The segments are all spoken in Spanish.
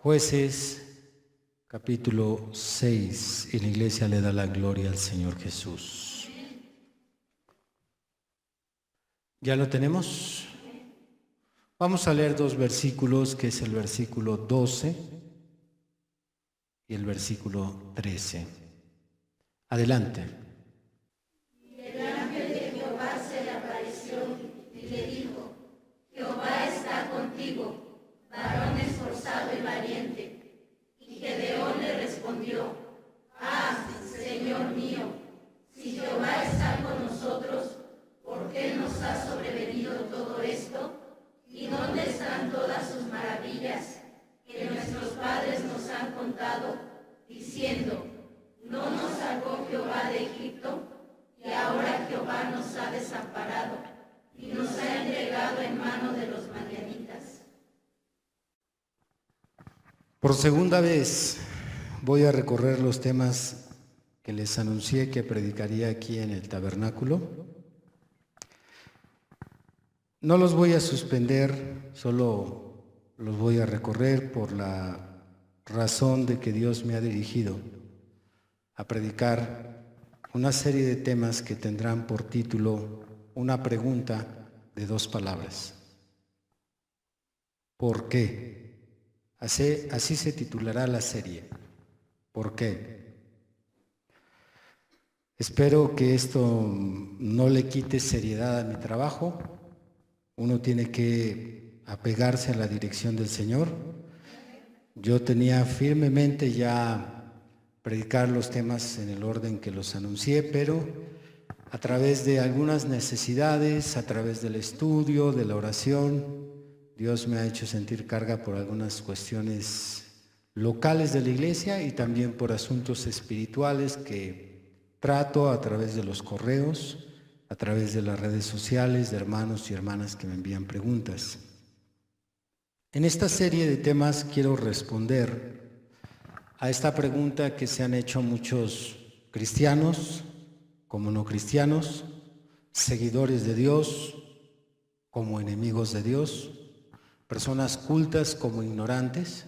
Jueces, capítulo 6, y la iglesia le da la gloria al Señor Jesús. ¿Ya lo tenemos? Vamos a leer dos versículos, que es el versículo 12 y el versículo 13. Adelante. El ángel de Jehová se le apareció y le dijo: Jehová está contigo, varón esforzado y valiente. Y Gedeón le respondió: Señor mío, si Jehová está con nosotros, ¿por qué nos ha sobrevenido todo esto? ¿Y dónde están todas sus maravillas que nuestros padres nos han contado, diciendo: ¿no nos sacó Jehová de Egipto? Y ahora Jehová nos ha desamparado y nos ha entregado en mano de los madianitas. Por segunda vez voy a recorrer los temas que les anuncié que predicaría aquí en el tabernáculo. No los voy a suspender, solo los voy a recorrer por la razón de que Dios me ha dirigido a predicar una serie de temas que tendrán por título una pregunta de dos palabras. ¿Por qué? Así se titulará la serie. ¿Por qué? Espero que esto no le quite seriedad a mi trabajo. Uno tiene que apegarse a la dirección del Señor. Yo tenía firmemente ya predicar los temas en el orden que los anuncié, pero a través de algunas necesidades, a través del estudio, de la oración, Dios me ha hecho sentir carga por algunas cuestiones locales de la iglesia y también por asuntos espirituales que trato a través de los correos, a través de las redes sociales, de hermanos y hermanas que me envían preguntas. En esta serie de temas quiero responder a esta pregunta que se han hecho muchos cristianos como no cristianos, seguidores de Dios como enemigos de Dios, personas cultas como ignorantes.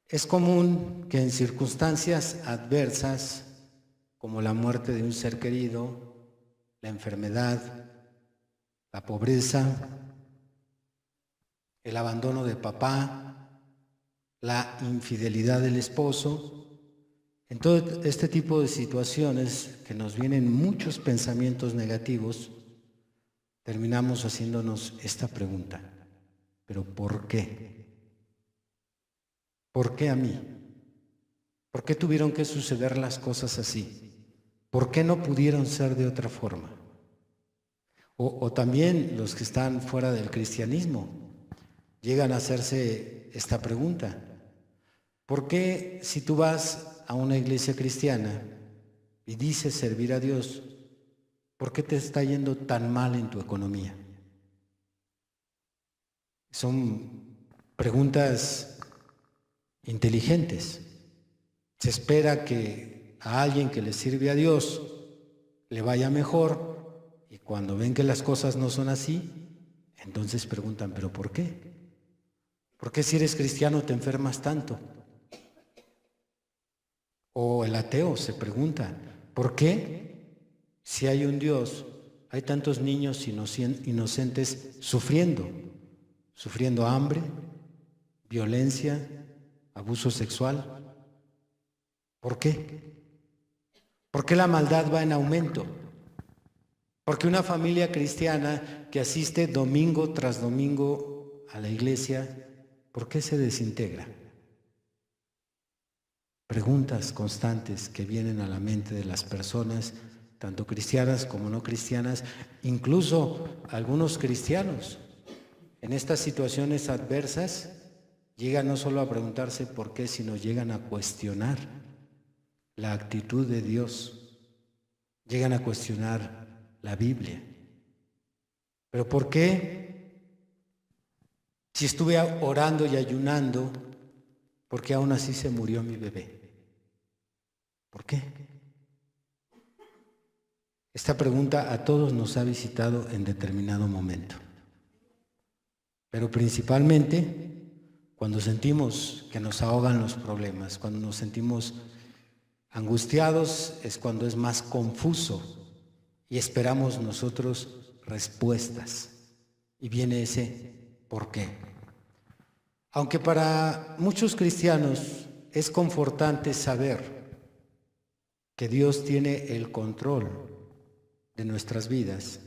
Es común que en circunstancias adversas como la muerte de un ser querido, la enfermedad, la pobreza, el abandono de papá, la infidelidad del esposo, en todo este tipo de situaciones que nos vienen muchos pensamientos negativos, terminamos haciéndonos esta pregunta: ¿pero por qué? ¿Por qué a mí? ¿Por qué tuvieron que suceder las cosas así? ¿Por qué no pudieron ser de otra forma? O también los que están fuera del cristianismo llegan a hacerse esta pregunta: ¿por qué si tú vas a una iglesia cristiana y dices servir a Dios, por qué te está yendo tan mal en tu economía? Son preguntas inteligentes. Se espera que a alguien que le sirve a Dios le vaya mejor, y cuando ven que las cosas no son así, entonces preguntan: ¿pero por qué? ¿Por qué si eres cristiano te enfermas tanto? O el ateo se pregunta: ¿por qué si hay un Dios hay tantos niños inocentes sufriendo hambre, violencia, abuso sexual? ¿Por qué? ¿Por qué la maldad va en aumento? ¿Por qué una familia cristiana que asiste domingo tras domingo a la iglesia, por qué se desintegra? Preguntas constantes que vienen a la mente de las personas, tanto cristianas como no cristianas, incluso algunos cristianos. En estas situaciones adversas llegan no solo a preguntarse por qué, sino llegan a cuestionar la actitud de Dios, llegan a cuestionar la Biblia. ¿Pero por qué? Si estuve orando y ayunando, ¿por qué aún así se murió mi bebé? ¿Por qué? Esta pregunta a todos nos ha visitado en determinado momento. Pero principalmente Cuando sentimos que nos ahogan los problemas, cuando nos sentimos angustiados, es cuando es más confuso y esperamos nosotros respuestas. Y viene ese ¿por qué? Aunque para muchos cristianos es confortante saber que Dios tiene el control de nuestras vidas,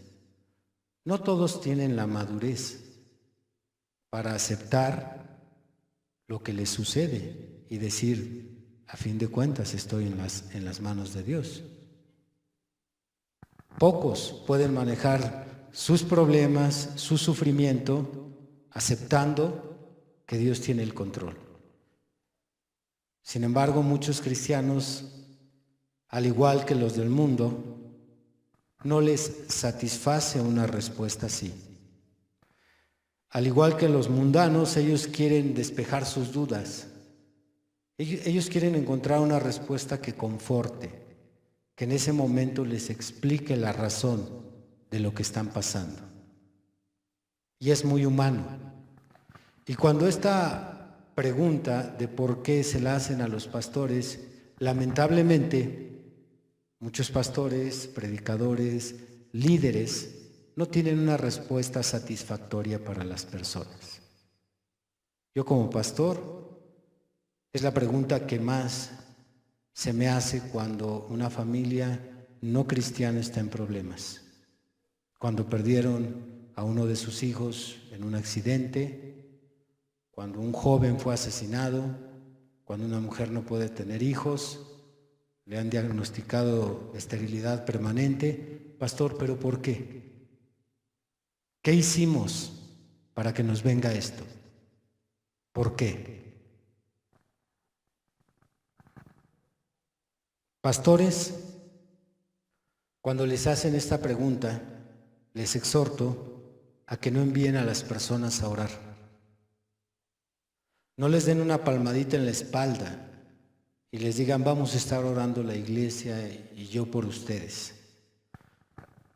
no todos tienen la madurez para aceptar lo que les sucede y decir, a fin de cuentas estoy en las manos de Dios. Pocos pueden manejar sus problemas, su sufrimiento, aceptando que Dios tiene el control. Sin embargo, muchos cristianos, al igual que los del mundo, no les satisface una respuesta así. Al igual que los mundanos, ellos quieren despejar sus dudas. Ellos quieren encontrar una respuesta que conforte, que en ese momento les explique la razón de lo que están pasando. Y es muy humano. Y cuando esta pregunta de por qué se la hacen a los pastores, lamentablemente, muchos pastores, predicadores, líderes, no tienen una respuesta satisfactoria para las personas. Yo como pastor, es la pregunta que más se me hace cuando una familia no cristiana está en problemas. Cuando perdieron a uno de sus hijos en un accidente, cuando un joven fue asesinado, cuando una mujer no puede tener hijos, le han diagnosticado esterilidad permanente. Pastor, ¿pero por qué? ¿Qué hicimos para que nos venga esto? ¿Por qué? Pastores, cuando les hacen esta pregunta, les exhorto a que no envíen a las personas a orar. No les den una palmadita en la espalda y les digan, vamos a estar orando la iglesia y yo por ustedes.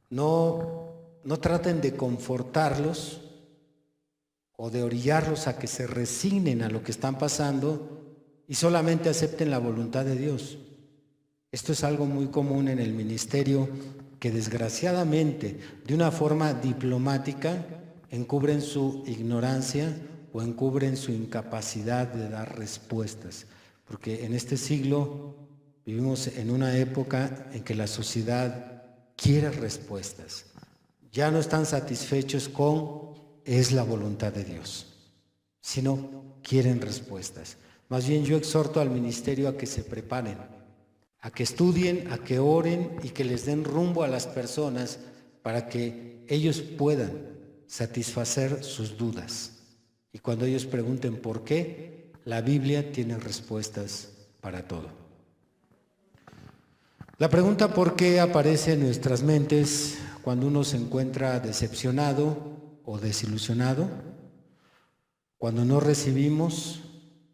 No traten de confortarlos o de orillarlos a que se resignen a lo que están pasando y solamente acepten la voluntad de Dios. Esto es algo muy común en el ministerio, que desgraciadamente, de una forma diplomática, encubren su ignorancia o encubren su incapacidad de dar respuestas. Porque en este siglo vivimos en una época en que la sociedad quiere respuestas. Ya no están satisfechos con es la voluntad de Dios, sino quieren respuestas. Más bien yo exhorto al ministerio a que se preparen, a que estudien, a que oren y que les den rumbo a las personas para que ellos puedan satisfacer sus dudas. Y cuando ellos pregunten por qué, la Biblia tiene respuestas para todo. La pregunta ¿por qué? Aparece en nuestras mentes cuando uno se encuentra decepcionado o desilusionado, cuando no recibimos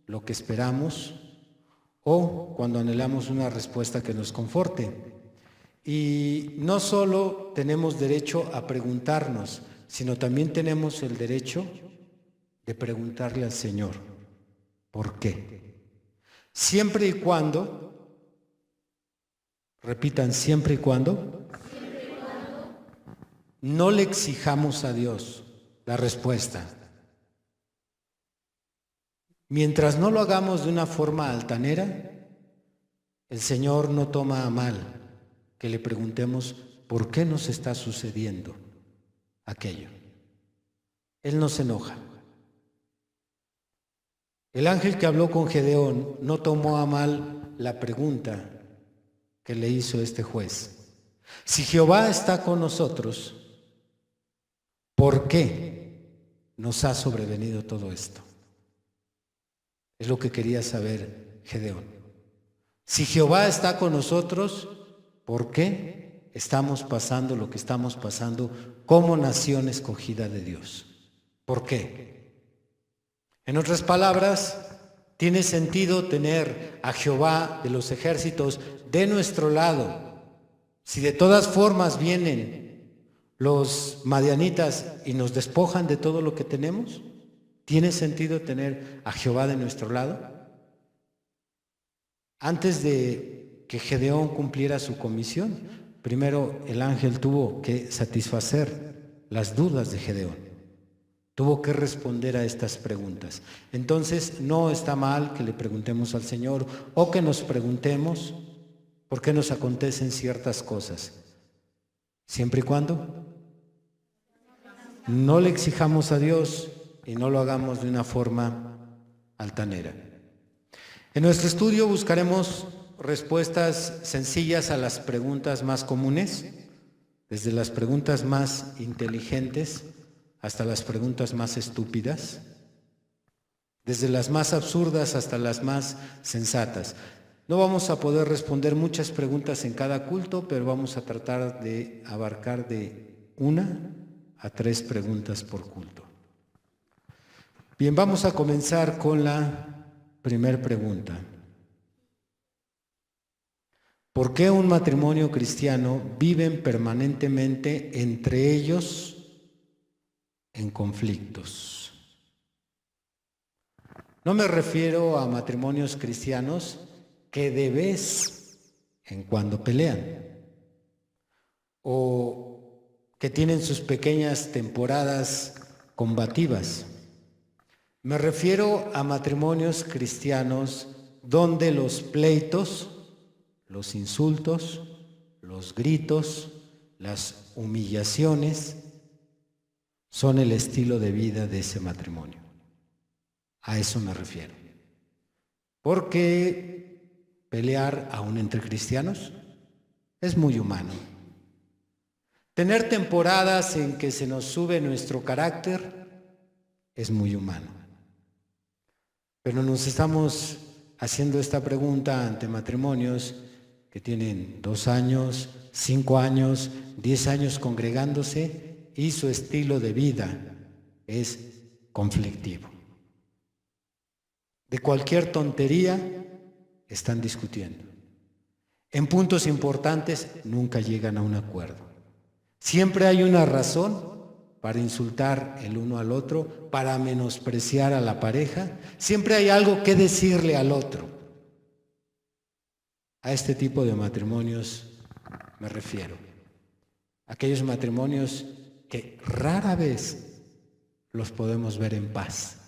lo que esperamos o cuando anhelamos una respuesta que nos conforte. Y no solo tenemos derecho a preguntarnos, sino también tenemos el derecho de preguntarle al Señor, ¿por qué? Siempre y cuando, repitan, siempre y cuando no le exijamos a Dios la respuesta. Mientras no lo hagamos de una forma altanera, el Señor no toma a mal que le preguntemos por qué nos está sucediendo aquello. Él no se enoja. El ángel que habló con Gedeón no tomó a mal la pregunta que le hizo este juez. Si Jehová está con nosotros, ¿por qué nos ha sobrevenido todo esto? Es lo que quería saber Gedeón. Si Jehová está con nosotros, ¿por qué estamos pasando lo que estamos pasando como nación escogida de Dios? ¿Por qué? En otras palabras, tiene sentido tener a Jehová de los ejércitos de nuestro lado. Si de todas formas vienen los madianitas y nos despojan de todo lo que tenemos, ¿Tiene sentido tener a Jehová de nuestro lado? Antes de que Gedeón cumpliera su comisión, primero el ángel tuvo que satisfacer las dudas de Gedeón. Tuvo que responder a estas preguntas. Entonces, no está mal que le preguntemos al Señor o que nos preguntemos por qué nos acontecen ciertas cosas. Siempre y cuando no le exijamos a Dios y no lo hagamos de una forma altanera. En nuestro estudio buscaremos respuestas sencillas a las preguntas más comunes, desde las preguntas más inteligentes hasta las preguntas más estúpidas, desde las más absurdas hasta las más sensatas. No vamos a poder responder muchas preguntas en cada culto, pero vamos a tratar de abarcar de 1 a 3 preguntas por culto. Bien, vamos a comenzar con la primera pregunta. ¿Por qué un matrimonio cristiano viven permanentemente entre ellos en conflictos? No me refiero a matrimonios cristianos que de vez en cuando pelean o que tienen sus pequeñas temporadas combativas. Me refiero a matrimonios cristianos donde los pleitos, los insultos, los gritos, las humillaciones son el estilo de vida de ese matrimonio. A eso me refiero. Porque pelear aún entre cristianos es muy humano. Tener temporadas en que se nos sube nuestro carácter es muy humano. Pero nos estamos haciendo esta pregunta ante matrimonios que tienen 2 años, 5 años, 10 años congregándose y su estilo de vida es conflictivo. De cualquier tontería están discutiendo. En puntos importantes nunca llegan a un acuerdo. Siempre hay una razón para insultar el uno al otro, para menospreciar a la pareja. Siempre hay algo que decirle al otro. A este tipo de matrimonios me refiero. Aquellos matrimonios que rara vez los podemos ver en paz.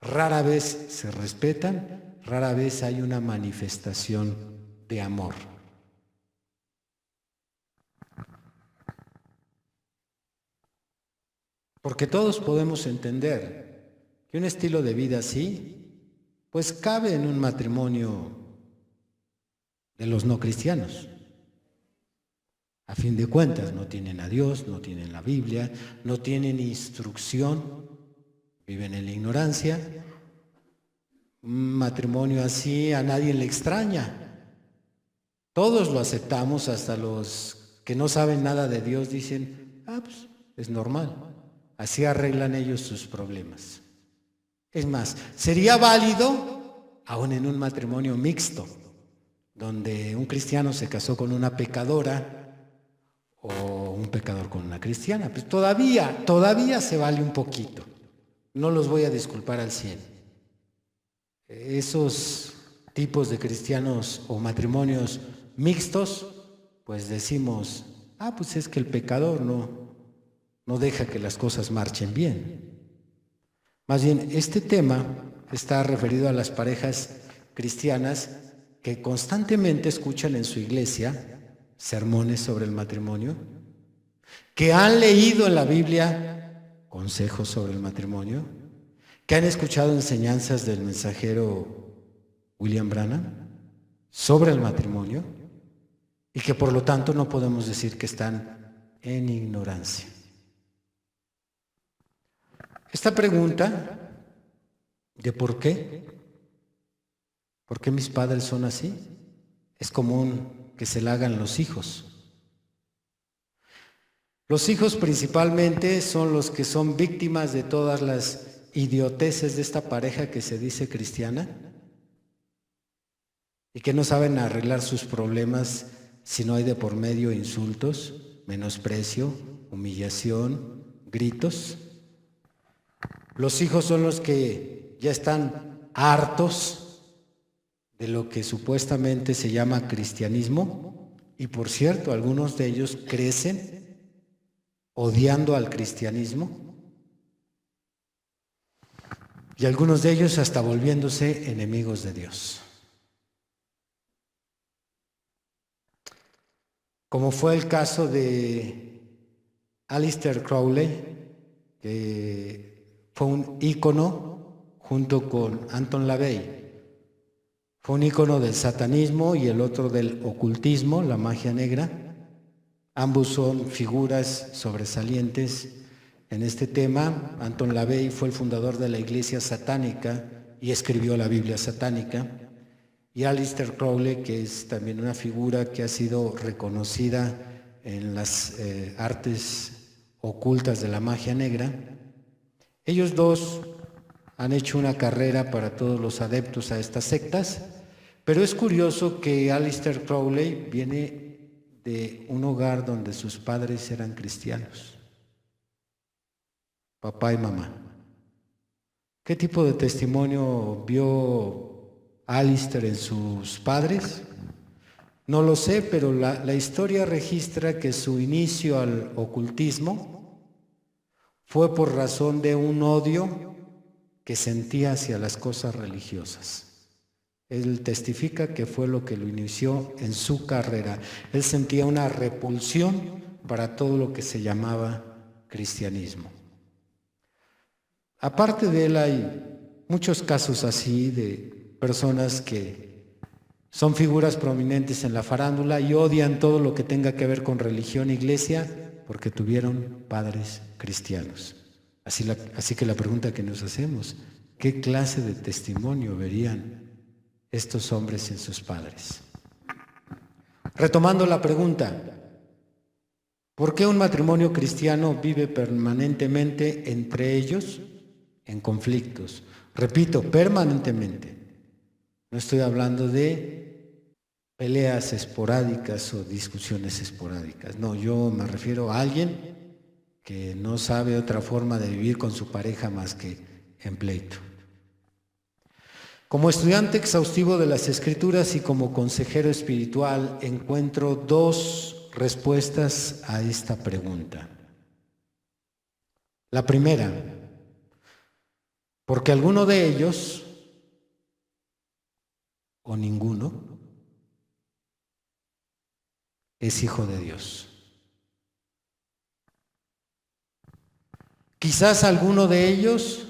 Rara vez se respetan, rara vez hay una manifestación de amor. Porque todos podemos entender que un estilo de vida así, pues cabe en un matrimonio de los no cristianos. A fin de cuentas, no tienen a Dios, no tienen la Biblia, no tienen instrucción, viven en la ignorancia. Un matrimonio así a nadie le extraña. Todos lo aceptamos, hasta los que no saben nada de Dios dicen, pues es normal. Así arreglan ellos sus problemas. Es más, sería válido aún en un matrimonio mixto, donde un cristiano se casó con una pecadora o un pecador con una cristiana. Pues todavía se vale un poquito. No los voy a disculpar al 100. Esos tipos de cristianos o matrimonios mixtos, pues decimos, pues es que el pecador no deja que las cosas marchen bien. Más bien, este tema está referido a las parejas cristianas que constantemente escuchan en su iglesia sermones sobre el matrimonio, que han leído en la Biblia consejos sobre el matrimonio, que han escuchado enseñanzas del mensajero William Branham sobre el matrimonio y que por lo tanto no podemos decir que están en ignorancia. Esta pregunta de ¿por qué? ¿Por qué mis padres son así? Es común que se la hagan los hijos. Los hijos principalmente son los que son víctimas de todas las idioteces de esta pareja que se dice cristiana y que no saben arreglar sus problemas si no hay de por medio insultos, menosprecio, humillación, gritos. Los hijos son los que ya están hartos de lo que supuestamente se llama cristianismo, y por cierto, algunos de ellos crecen odiando al cristianismo, y algunos de ellos hasta volviéndose enemigos de Dios. Como fue el caso de Aleister Crowley, que fue un ícono junto con Anton LaVey. Fue un ícono del satanismo y el otro del ocultismo, la magia negra. Ambos son figuras sobresalientes en este tema. Anton LaVey fue el fundador de la Iglesia Satánica y escribió la Biblia satánica. Y Aleister Crowley, que es también una figura que ha sido reconocida en las artes ocultas de la magia negra. Ellos dos han hecho una carrera para todos los adeptos a estas sectas, pero es curioso que Aleister Crowley viene de un hogar donde sus padres eran cristianos, papá y mamá. ¿Qué tipo de testimonio vio Aleister en sus padres? No lo sé, pero la historia registra que su inicio al ocultismo fue por razón de un odio que sentía hacia las cosas religiosas. Él testifica que fue lo que lo inició en su carrera. Él sentía una repulsión para todo lo que se llamaba cristianismo. Aparte de él hay muchos casos así de personas que son figuras prominentes en la farándula y odian todo lo que tenga que ver con religión e iglesia porque tuvieron padres cristianos. Así que la pregunta que nos hacemos, ¿qué clase de testimonio verían estos hombres en sus padres? Retomando la pregunta, ¿por qué un matrimonio cristiano vive permanentemente entre ellos en conflictos? Repito, permanentemente. No estoy hablando de peleas esporádicas o discusiones esporádicas. No, yo me refiero a alguien que no sabe otra forma de vivir con su pareja más que en pleito. Como estudiante exhaustivo de las Escrituras y como consejero espiritual, encuentro dos respuestas a esta pregunta. La primera, porque alguno de ellos, o ninguno, es hijo de Dios. Quizás alguno de ellos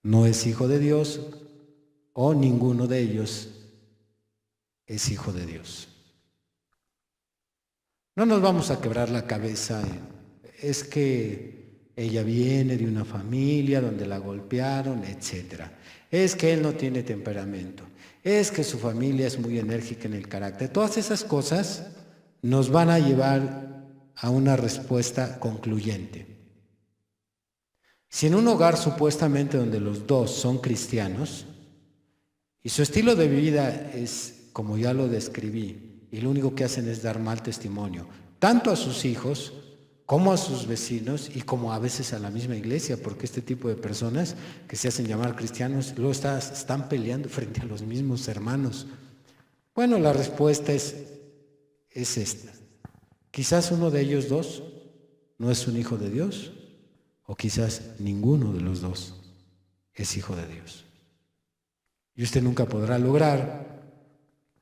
no es hijo de Dios o ninguno de ellos es hijo de Dios. No nos vamos a quebrar la cabeza es que ella viene de una familia donde la golpearon, etc. Es que él no tiene temperamento. Es que su familia es muy enérgica en el carácter. Todas esas cosas nos van a llevar a una respuesta concluyente. Si en un hogar supuestamente donde los dos son cristianos y su estilo de vida es como ya lo describí y lo único que hacen es dar mal testimonio, tanto a sus hijos como a sus vecinos y como a veces a la misma iglesia, porque este tipo de personas que se hacen llamar cristianos luego están peleando frente a los mismos hermanos. Bueno, la respuesta es esta. Quizás uno de ellos dos no es un hijo de Dios, o quizás ninguno de los dos es hijo de Dios. Y usted nunca podrá lograr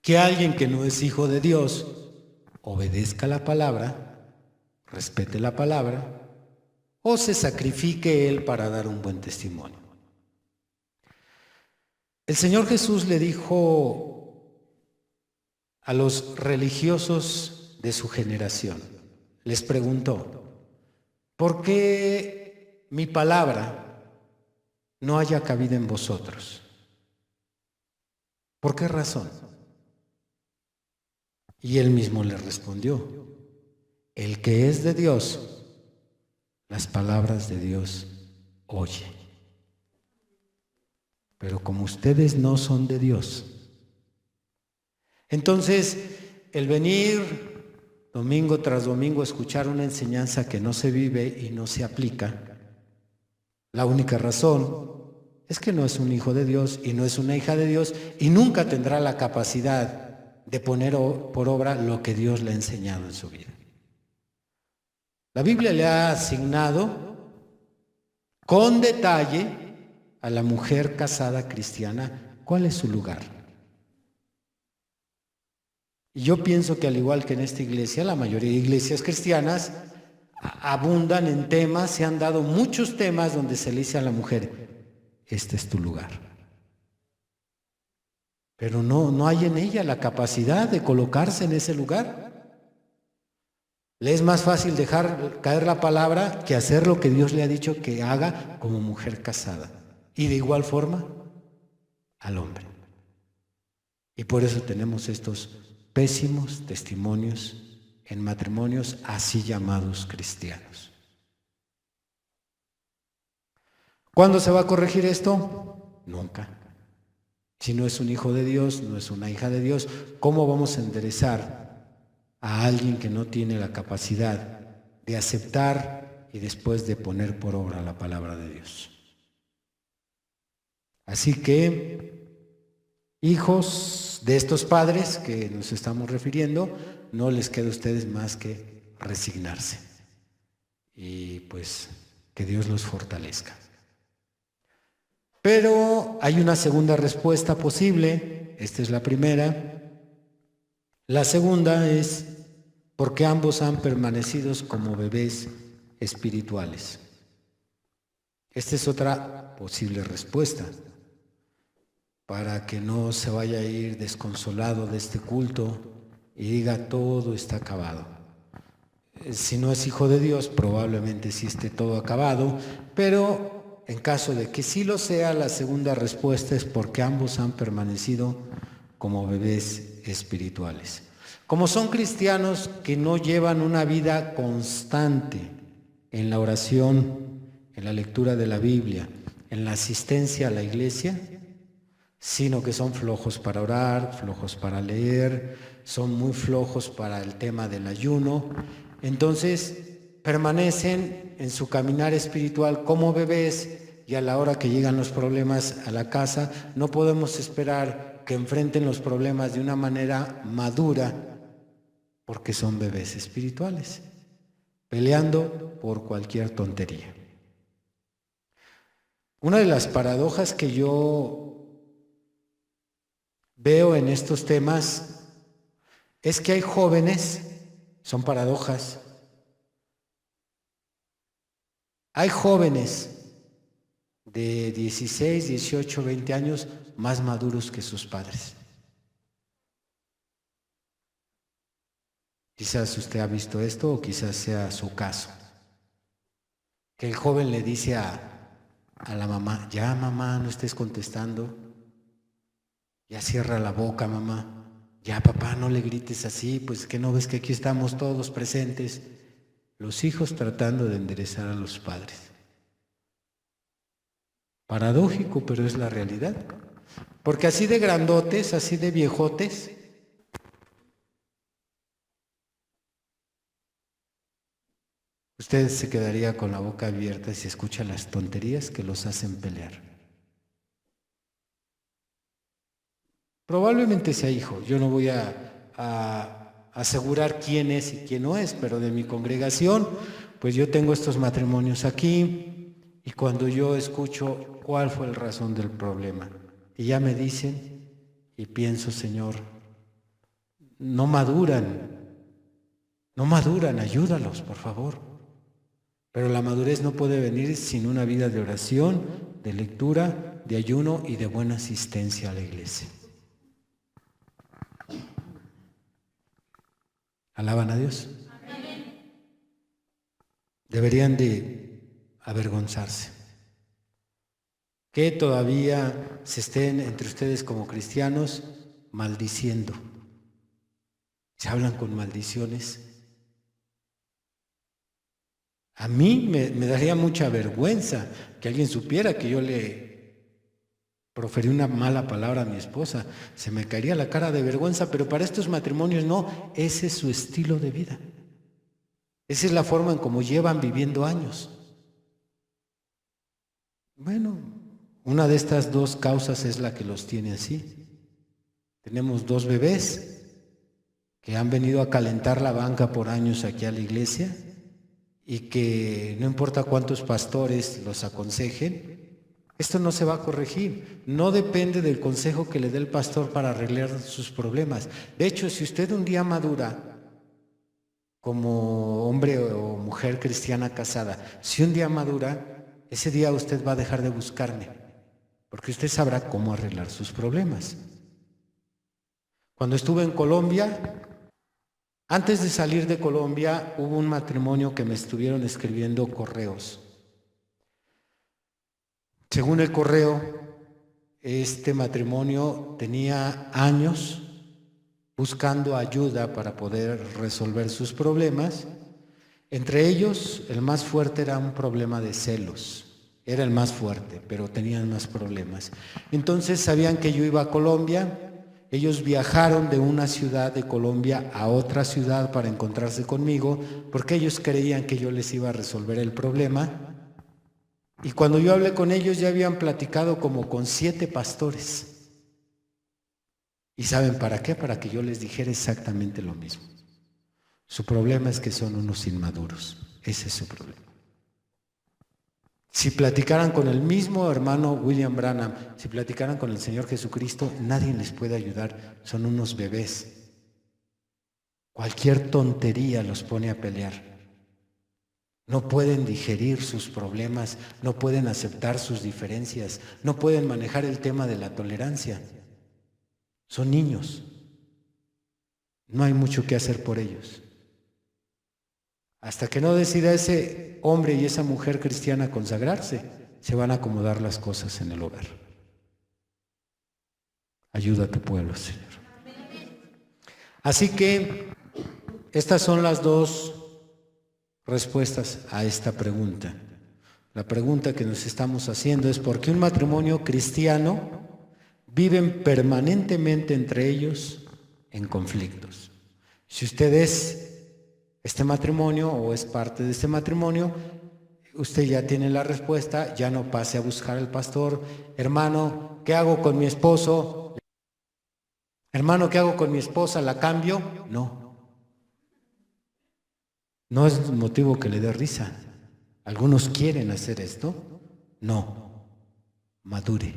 que alguien que no es hijo de Dios obedezca la palabra, respete la palabra, o se sacrifique él para dar un buen testimonio. El Señor Jesús le dijo a los religiosos de su generación, les preguntó, ¿por qué mi palabra no haya cabida en vosotros? ¿Por qué razón? Y él mismo le respondió, el que es de Dios, las palabras de Dios oye. Pero como ustedes no son de Dios, entonces el venir domingo tras domingo a escuchar una enseñanza que no se vive y no se aplica, La única razón es que no es un hijo de Dios y no es una hija de Dios y nunca tendrá la capacidad de poner por obra lo que Dios le ha enseñado en su vida. La Biblia le ha asignado con detalle a la mujer casada cristiana cuál es su lugar. Y yo pienso que al igual que en esta iglesia, la mayoría de iglesias cristianas abundan en temas, se han dado muchos temas donde se le dice a la mujer, este es tu lugar. Pero no hay en ella la capacidad de colocarse en ese lugar. Le es más fácil dejar caer la palabra que hacer lo que Dios le ha dicho que haga como mujer casada. Y de igual forma al hombre. Y por eso tenemos estos pésimos testimonios en matrimonios así llamados cristianos. ¿Cuándo se va a corregir esto? Nunca. Si no es un hijo de Dios, no es una hija de Dios, ¿cómo vamos a enderezar a alguien que no tiene la capacidad de aceptar y después de poner por obra la palabra de Dios? Así que, hijos de estos padres que nos estamos refiriendo, no les queda a ustedes más que resignarse y pues que Dios los fortalezca. Pero hay una segunda respuesta posible, esta es la primera. La segunda es porque ambos han permanecido como bebés espirituales. Esta es otra posible respuesta para que no se vaya a ir desconsolado de este culto y diga todo está acabado. Si no es hijo de Dios, probablemente sí esté todo acabado, pero en caso de que sí lo sea, la segunda respuesta es porque ambos han permanecido como bebés espirituales. Como son cristianos que no llevan una vida constante en la oración, en la lectura de la Biblia, en la asistencia a la iglesia, sino que son flojos para orar, flojos para leer, son muy flojos para el tema del ayuno, entonces permanecen en su caminar espiritual como bebés y a la hora que llegan los problemas a la casa no podemos esperar que enfrenten los problemas de una manera madura porque son bebés espirituales, peleando por cualquier tontería. Una de las paradojas que yo veo en estos temas es que hay jóvenes, son paradojas, hay jóvenes de 16, 18, 20 años más maduros que sus padres. Quizás usted ha visto esto o quizás sea su caso. Que el joven le dice a la mamá, ya mamá, no estés contestando. Ya cierra la boca, mamá. Ya papá, no le grites así, pues que no ves que aquí estamos todos presentes. Los hijos tratando de enderezar a los padres. Paradójico, pero es la realidad. Porque así de grandotes, así de viejotes, usted se quedaría con la boca abierta si escucha las tonterías que los hacen pelear. Probablemente sea hijo. Yo no voy a asegurar quién es y quién no es, pero de mi congregación, pues yo tengo estos matrimonios aquí y cuando yo escucho cuál fue la razón del problema y ya me dicen y pienso, Señor, no maduran, ayúdalos, por favor. Pero la madurez no puede venir sin una vida de oración, de lectura, de ayuno y de buena asistencia a la iglesia. ¿Alaban a Dios? Amén. Deberían de avergonzarse. Que todavía se estén entre ustedes como cristianos maldiciendo. Se hablan con maldiciones. A mí me daría mucha vergüenza que alguien supiera que yo le proferí una mala palabra a mi esposa. Se me caería la cara de vergüenza, pero para estos matrimonios no, ese es su estilo de vida. Esa es la forma en cómo llevan viviendo años. Bueno, una de estas dos causas es la que los tiene así. Tenemos 2 bebés que han venido a calentar la banca por años aquí a la iglesia y que no importa cuántos pastores los aconsejen, esto no se va a corregir. No depende del consejo que le dé el pastor para arreglar sus problemas. De hecho, si usted un día madura como hombre o mujer cristiana casada, si un día madura, ese día usted va a dejar de buscarme, porque usted sabrá cómo arreglar sus problemas. Cuando estuve en Colombia, antes de salir de Colombia, hubo un matrimonio que me estuvieron escribiendo correos. Según el correo, este matrimonio tenía años buscando ayuda para poder resolver sus problemas. Entre ellos, el más fuerte era un problema de celos. Era el más fuerte, pero tenían más problemas. Entonces sabían que yo iba a Colombia. Ellos viajaron de una ciudad de Colombia a otra ciudad para encontrarse conmigo, porque ellos creían que yo les iba a resolver el problema. Y cuando yo hablé con ellos, ya habían platicado como con 7 pastores. ¿Y saben para qué? Para que yo les dijera exactamente lo mismo. Su problema es que son unos inmaduros. Ese es su problema. Si platicaran con el mismo hermano William Branham, si platicaran con el Señor Jesucristo, nadie les puede ayudar. Son unos bebés. Cualquier tontería los pone a pelear. No pueden digerir sus problemas, no pueden aceptar sus diferencias, no pueden manejar el tema de la tolerancia. Son niños. No hay mucho que hacer por ellos. Hasta que no decida ese hombre y esa mujer cristiana consagrarse, se van a acomodar las cosas en el hogar. Ayuda a tu pueblo, Señor. Así que estas son las 2 respuestas a esta pregunta. La pregunta que nos estamos haciendo es: ¿por qué un matrimonio cristiano viven permanentemente entre ellos en conflictos? Si usted es este matrimonio o es parte de este matrimonio, usted ya tiene la respuesta. Ya no pase a buscar al pastor. Hermano, ¿qué hago con mi esposo? Hermano, ¿qué hago con mi esposa? ¿La cambio? No. No es motivo que le dé risa. Algunos quieren hacer esto. No. Madure.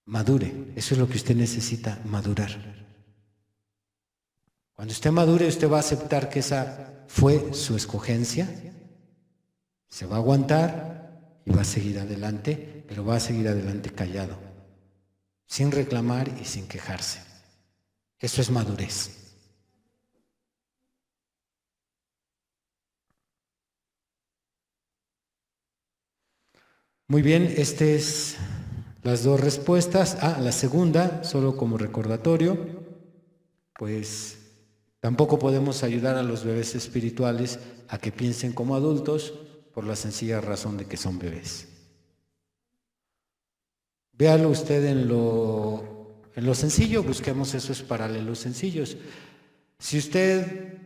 Madure. Eso es lo que usted necesita, madurar. Cuando usted madure, usted va a aceptar que esa fue su escogencia, se va a aguantar y va a seguir adelante, pero va a seguir adelante callado, sin reclamar y sin quejarse. Eso es madurez. Muy bien, estas es las 2 respuestas. La segunda, solo como recordatorio, pues tampoco podemos ayudar a los bebés espirituales a que piensen como adultos por la sencilla razón de que son bebés. Véalo usted en lo sencillo, busquemos esos paralelos sencillos. Si usted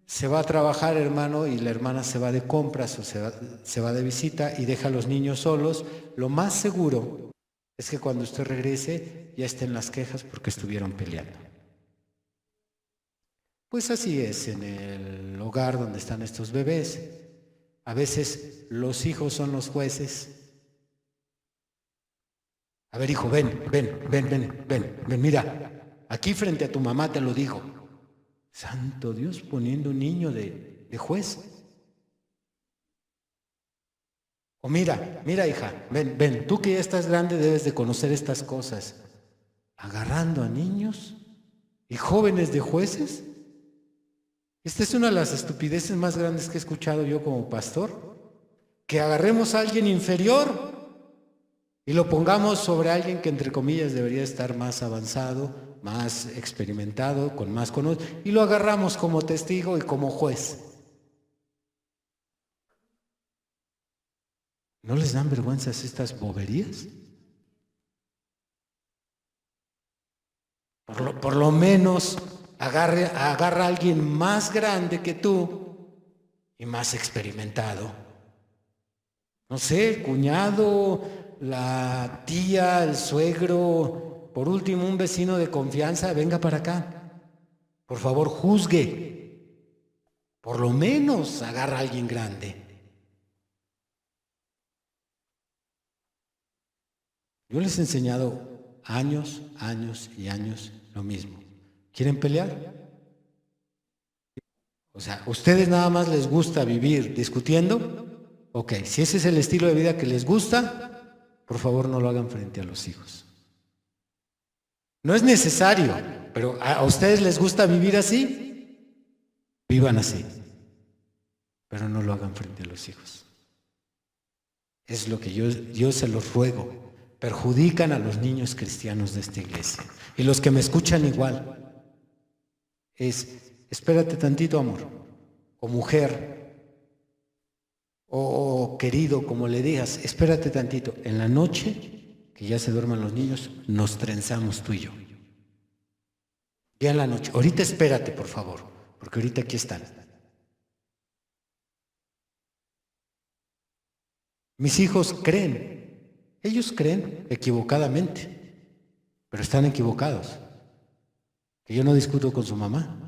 se va a trabajar, hermano, y la hermana se va de compras o se va de visita y deja a los niños solos, lo más seguro es que cuando usted regrese ya estén las quejas porque estuvieron peleando. Pues así es en el hogar donde están estos bebés. A veces los hijos son los jueces. A ver, hijo, ven, mira, aquí frente a tu mamá te lo digo. Santo Dios, poniendo un niño de juez. O mira, hija, ven, tú que ya estás grande debes de conocer estas cosas. Agarrando a niños y jóvenes de jueces. Esta es una de las estupideces más grandes que he escuchado yo como pastor. Que agarremos a alguien inferior y lo pongamos sobre alguien que entre comillas debería estar más avanzado, más experimentado, con más conocimiento, y lo agarramos como testigo y como juez. ¿No les dan vergüenza estas boberías? Por lo menos agarra a alguien más grande que tú y más experimentado. No sé, el cuñado, la tía, el suegro, por último un vecino de confianza, venga para acá. Por favor, juzgue. Por lo menos agarra a alguien grande. Yo les he enseñado años y años lo mismo. ¿Quieren pelear? O sea, ¿a ustedes nada más les gusta vivir discutiendo? Ok, si ese es el estilo de vida que les gusta, por favor no lo hagan frente a los hijos. No es necesario, pero ¿a ustedes les gusta vivir así? Vivan así, pero no lo hagan frente a los hijos. Es lo que yo se los ruego. Perjudican a los niños cristianos de esta iglesia. Y los que me escuchan igual. Espérate tantito, amor, o mujer, o querido, como le digas, espérate tantito. En la noche, que ya se duerman los niños, nos trenzamos tú y yo. Ya en la noche. Ahorita espérate, por favor, porque ahorita aquí están. Mis hijos creen, ellos creen equivocadamente, pero están equivocados. Que yo no discuto con su mamá.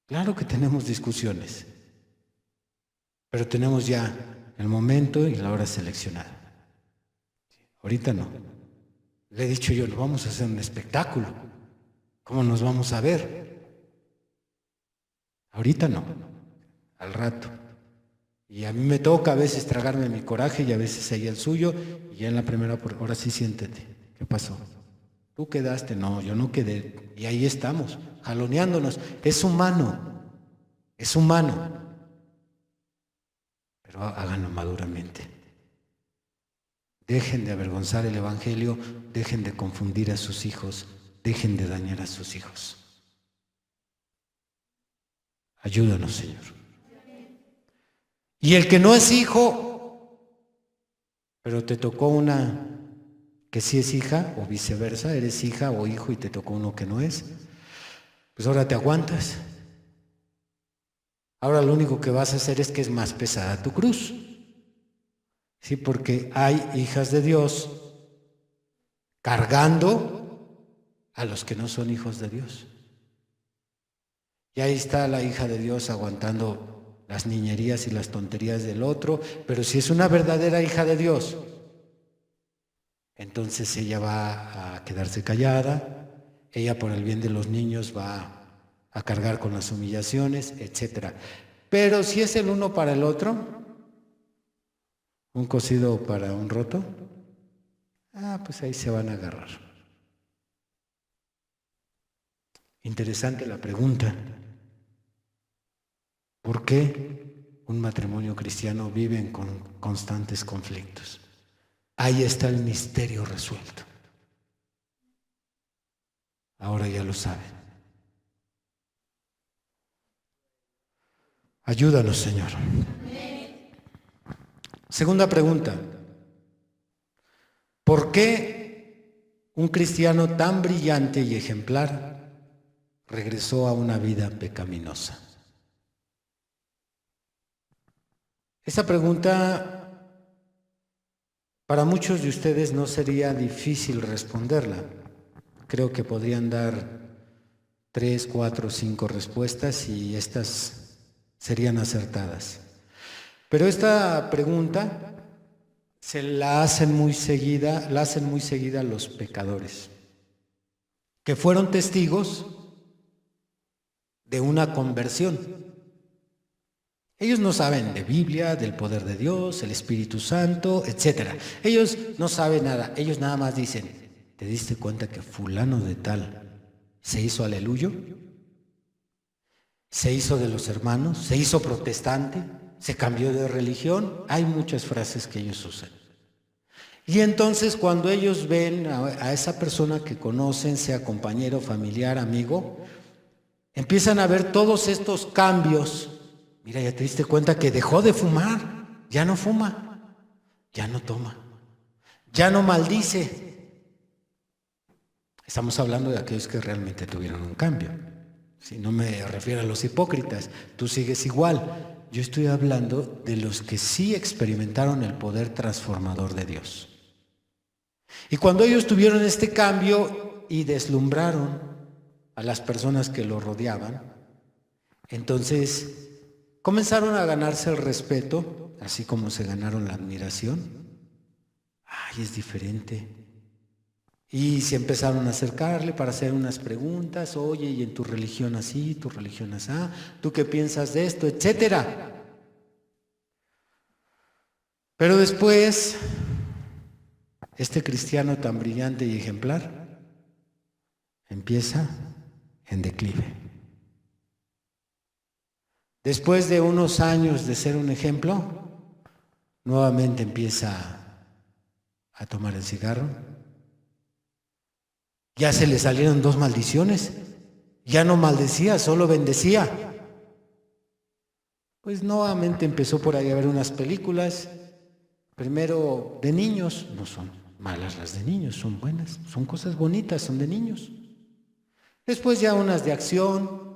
Claro que tenemos discusiones, pero tenemos ya el momento y la hora seleccionada. Ahorita no. Le he dicho yo, no vamos a hacer un espectáculo. ¿Cómo nos vamos a ver? Ahorita no, al rato. Y a mí me toca a veces tragarme mi coraje y a veces ella el suyo, y ya en la primera, ahora sí siéntete. ¿Qué pasó? ¿Tú quedaste? No, yo no quedé. Y ahí estamos, jaloneándonos. Es humano, pero háganlo maduramente. Dejen de avergonzar el Evangelio, dejen de confundir a sus hijos, dejen de dañar a sus hijos. Ayúdanos, Señor. Y el que no es hijo, pero te tocó una que sí es hija, o viceversa, eres hija o hijo y te tocó uno que no es, pues ahora te aguantas. Ahora lo único que vas a hacer es que es más pesada tu cruz. Sí, porque hay hijas de Dios cargando a los que no son hijos de Dios. Y ahí está la hija de Dios aguantando las niñerías y las tonterías del otro, pero si es una verdadera hija de Dios, entonces ella va a quedarse callada, ella por el bien de los niños va a cargar con las humillaciones, etc. Pero si es el uno para el otro, un cosido para un roto, pues ahí se van a agarrar. Interesante la pregunta. ¿Por qué un matrimonio cristiano vive con constantes conflictos? Ahí está el misterio resuelto. Ahora ya lo saben. Ayúdanos, Señor. Segunda pregunta. ¿Por qué un cristiano tan brillante y ejemplar regresó a una vida pecaminosa? Esa pregunta para muchos de ustedes no sería difícil responderla. Creo que podrían dar 3, 4, 5 respuestas y estas serían acertadas. Pero esta pregunta la hacen muy seguida los pecadores, que fueron testigos de una conversión. Ellos no saben de Biblia, del poder de Dios, el Espíritu Santo, etc. Ellos no saben nada, ellos nada más dicen, ¿te diste cuenta que fulano de tal se hizo aleluyo? ¿Se hizo de los hermanos? ¿Se hizo protestante? ¿Se cambió de religión? Hay muchas frases que ellos usan. Y entonces cuando ellos ven a esa persona que conocen, sea compañero, familiar, amigo, empiezan a ver todos estos cambios. Mira, ya te diste cuenta que dejó de fumar, ya no fuma, ya no toma, ya no maldice. Estamos hablando de aquellos que realmente tuvieron un cambio. Si no me refiero a los hipócritas, tú sigues igual, yo estoy hablando de los que sí experimentaron el poder transformador de Dios. Y cuando ellos tuvieron este cambio y deslumbraron a las personas que lo rodeaban, entonces comenzaron a ganarse el respeto, así como se ganaron la admiración. Ay, es diferente. Y se empezaron a acercarle para hacer unas preguntas. Oye, ¿y en tu religión así, tu religión así? ¿Tú qué piensas de esto? Etcétera. Pero después, este cristiano tan brillante y ejemplar empieza en declive. Después de unos años de ser un ejemplo, nuevamente empieza a tomar el cigarro. Ya se le salieron 2 maldiciones. Ya no maldecía, solo bendecía. Pues nuevamente empezó por ahí a ver unas películas. Primero de niños, no son malas las de niños, son buenas, son cosas bonitas, son de niños. Después ya unas de acción,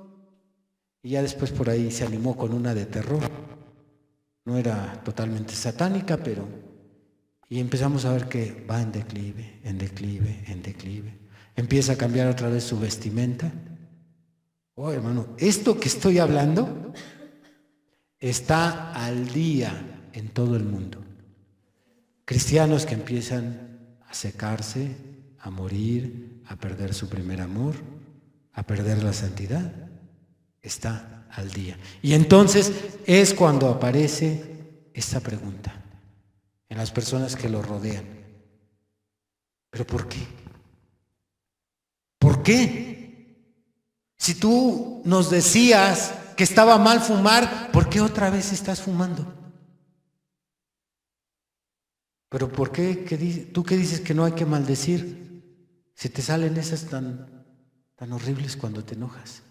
y ya después por ahí se animó con una de terror. No era totalmente satánica, pero... Y empezamos a ver que va en declive, en declive, en declive. Empieza a cambiar otra vez su vestimenta. Oh, hermano, esto que estoy hablando está al día en todo el mundo. Cristianos que empiezan a secarse, a morir, a perder su primer amor, a perder la santidad, está al día. Y entonces es cuando aparece esta pregunta en las personas que lo rodean. ¿Pero por qué? ¿Por qué? Si tú nos decías que estaba mal fumar, ¿por qué otra vez estás fumando? ¿Pero por qué? ¿Tú qué dices que no hay que maldecir? Si te salen esas tan horribles cuando te enojas.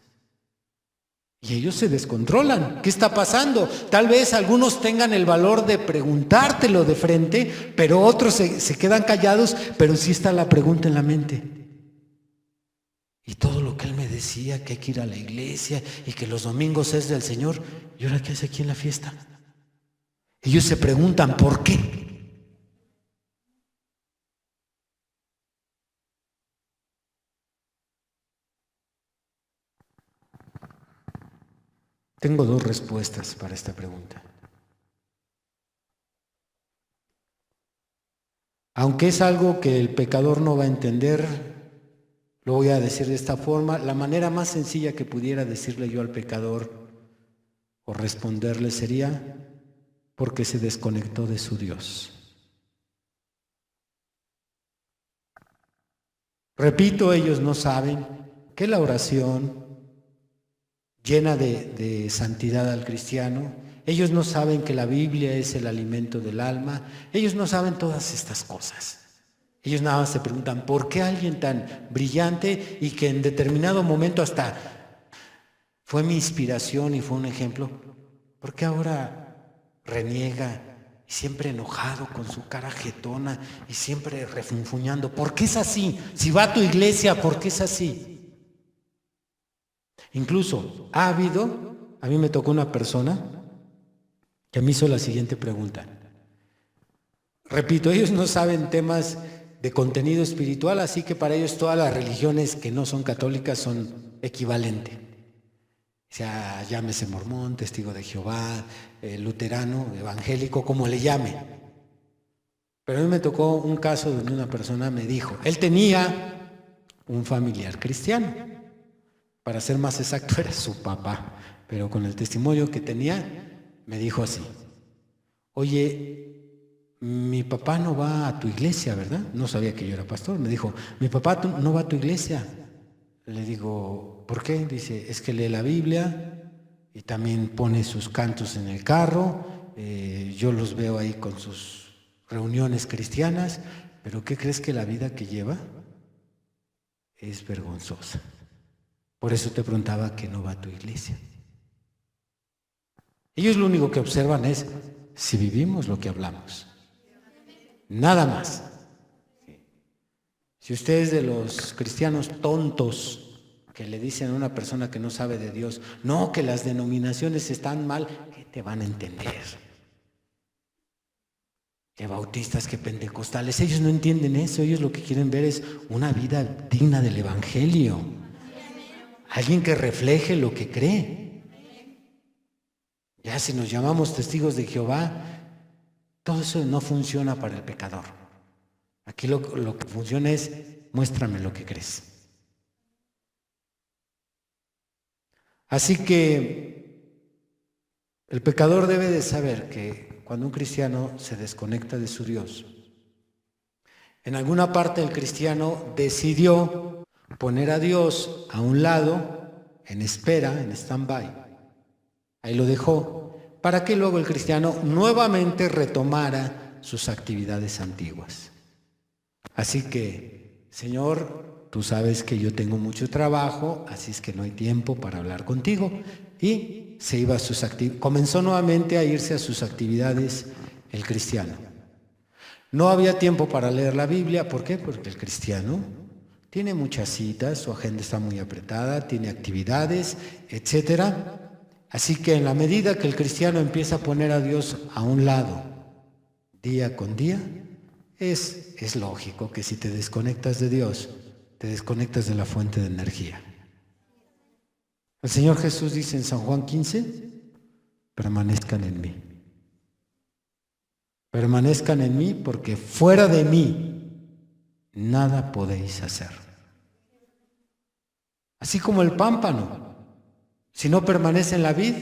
Y ellos se descontrolan. ¿Qué está pasando? Tal vez algunos tengan el valor de preguntártelo de frente, pero otros se quedan callados, pero sí está la pregunta en la mente. Y todo lo que él me decía, que hay que ir a la iglesia y que los domingos es del Señor, ¿y ahora qué hace aquí en la fiesta? Ellos se preguntan, ¿por qué? Tengo 2 respuestas para esta pregunta. Aunque es algo que el pecador no va a entender, lo voy a decir de esta forma. La manera más sencilla que pudiera decirle yo al pecador o responderle sería porque se desconectó de su Dios. Repito, ellos no saben que la oración llena de santidad al cristiano, ellos no saben que la Biblia es el alimento del alma, ellos no saben todas estas cosas. Ellos nada más se preguntan, ¿por qué alguien tan brillante y que en determinado momento hasta fue mi inspiración y fue un ejemplo, por qué ahora reniega y siempre enojado con su cara jetona y siempre refunfuñando? ¿Por qué es así? Si va a tu iglesia, ¿por qué es así? Incluso a mí me tocó una persona que me hizo la siguiente pregunta. Repito, ellos no saben temas de contenido espiritual, así que para ellos todas las religiones que no son católicas son equivalentes. O sea, llámese mormón, testigo de Jehová, luterano, evangélico, como le llame. Pero a mí me tocó un caso donde una persona me dijo, él tenía un familiar cristiano. Para ser más exacto, era su papá, pero con el testimonio que tenía, me dijo así: oye, mi papá no va a tu iglesia, ¿verdad? No sabía que yo era pastor. Me dijo, mi papá no va a tu iglesia. Le digo, ¿por qué? Dice, es que lee la Biblia y también pone sus cantos en el carro. Yo los veo ahí con sus reuniones cristianas, pero ¿qué crees que la vida que lleva es vergonzosa? Por eso te preguntaba que no va a tu iglesia. Ellos lo único que observan es si vivimos lo que hablamos. Nada más. Si usted es de los cristianos tontos que le dicen a una persona que no sabe de Dios, no, que las denominaciones están mal, ¿qué te van a entender? Que bautistas, que pentecostales, ellos no entienden eso, ellos lo que quieren ver es una vida digna del Evangelio, alguien que refleje lo que cree. Ya si nos llamamos testigos de Jehová, todo eso no funciona para el pecador. Aquí lo que funciona es, muéstrame lo que crees. Así que el pecador debe de saber que cuando un cristiano se desconecta de su Dios, en alguna parte el cristiano decidió poner a Dios a un lado, en espera, en stand-by. Ahí lo dejó, para que luego el cristiano nuevamente retomara sus actividades antiguas. Así que, Señor, tú sabes que yo tengo mucho trabajo, así es que no hay tiempo para hablar contigo. Y se iba a sus comenzó nuevamente a irse a sus actividades el cristiano. No había tiempo para leer la Biblia. ¿Por qué? Porque el cristiano tiene muchas citas, su agenda está muy apretada, tiene actividades, etcétera. Así que en la medida que el cristiano empieza a poner a Dios a un lado, día con día, es lógico que si te desconectas de Dios, te desconectas de la fuente de energía. El Señor Jesús dice en San Juan 15, permanezcan en mí. Permanezcan en mí porque fuera de mí nada podéis hacer. Así como el pámpano, si no permanece en la vid,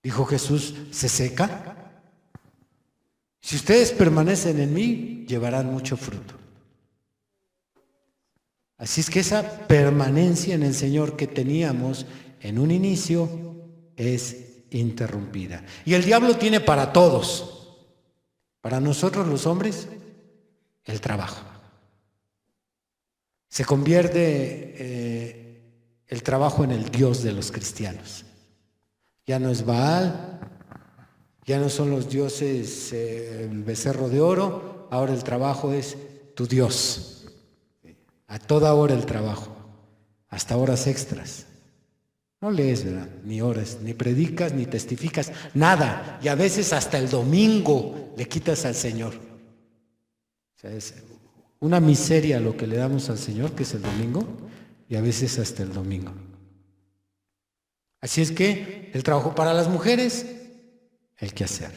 dijo Jesús, se seca. Si ustedes permanecen en mí, llevarán mucho fruto. Así es que esa permanencia en el Señor que teníamos en un inicio es interrumpida. Y el diablo tiene para todos. Para nosotros los hombres, el trabajo. Se convierte el trabajo en el Dios de los cristianos. Ya no es Baal, ya no son los dioses, el becerro de oro, ahora el trabajo es tu Dios. A toda hora el trabajo, hasta horas extras. No lees, ¿verdad? Ni horas, ni predicas, ni testificas, nada. Y a veces hasta el domingo le quitas al Señor. O sea, es una miseria lo que le damos al Señor, que es el domingo, y a veces hasta el domingo. Así es que el trabajo para las mujeres, el quehacer.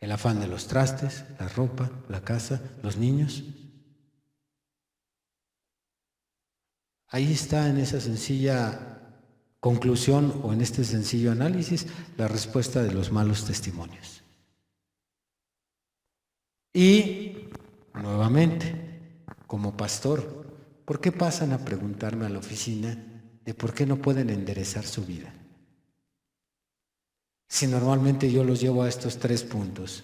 El afán de los trastes, la ropa, la casa, los niños. Ahí está en esa sencilla conclusión o en este sencillo análisis la respuesta de los malos testimonios. Y nuevamente, como pastor, ¿por qué pasan a preguntarme a la oficina de por qué no pueden enderezar su vida? Si normalmente yo los llevo a estos 3 puntos: